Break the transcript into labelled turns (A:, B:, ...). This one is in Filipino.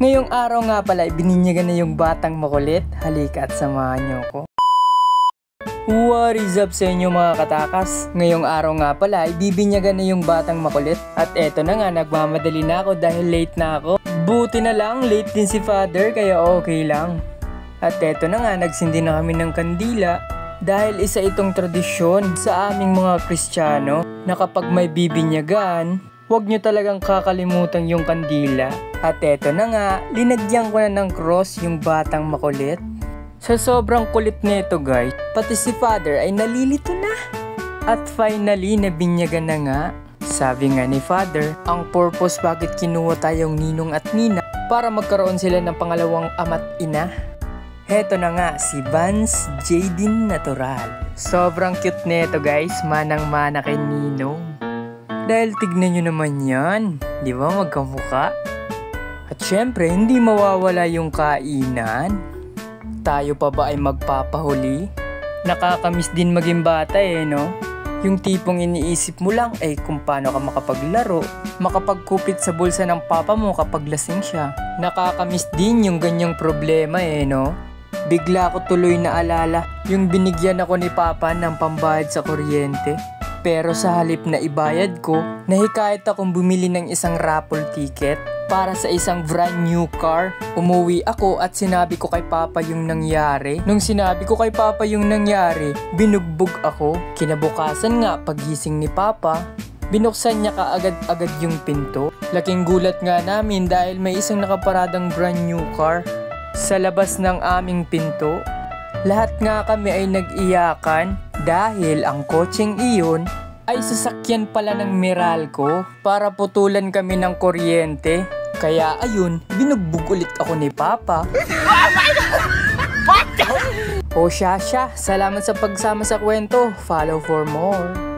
A: Ngayong araw nga pala, bininyagan na yung batang makulit. Halika at samahan niyo ko. What is up sa inyo mga katakas? Ngayong araw nga pala, ibibinyagan na yung batang makulit. At eto na nga, nagmamadali na ako dahil late na ako. Buti na lang, late din si father kaya okay lang. At eto na nga, nagsindi na kami ng kandila. Dahil isa itong tradisyon sa aming mga Kristiyano na kapag may bibinyagan, huwag nyo talagang kakalimutan yung kandila. At eto na nga, linagyan ko na ng cross yung batang makulit. Sa sobrang kulit nito guys, pati si father ay nalilito na. At finally, nabinyagan na nga. Sabi nga ni father, ang purpose bakit kinuha tayong ninong at nina para magkaroon sila ng pangalawang ama't ina. Heto na nga, si Vance Jaden Natural. Sobrang cute nito guys, manang-mana kay Ninong. Dahil tignan nyo naman yan, di ba magkamukha? At syempre, hindi mawawala yung kainan. Tayo pa ba ay magpapahuli? Nakakamiss din maging bata no? Yung tipong iniisip mo lang ay kung paano ka makapaglaro, makapagkupit sa bulsa ng papa mo kapag lasing siya. Nakakamiss din yung ganyang problema no? Bigla ko tuloy na alala yung binigyan ako ni papa ng pambayad sa kuryente. Pero sa halip na ibayad ko, nahikayat akong bumili ng isang raffle ticket para sa isang brand new car. Umuwi ako at sinabi ko kay papa yung nangyari. Nung sinabi ko kay papa yung nangyari, binugbog ako. Kinabukasan nga pagising ni papa, binuksan niya kaagad-agad yung pinto. Laking gulat nga namin dahil may isang nakaparadang brand new car sa labas ng aming pinto. Lahat nga kami ay nag-iyakan dahil ang kotseng iyon ay sasakyan pala ng Meralco para putulan kami ng kuryente. Kaya ayun, binugbog ulit ako ni Papa. O siya, salamat sa pagsama sa kwento. Follow for more.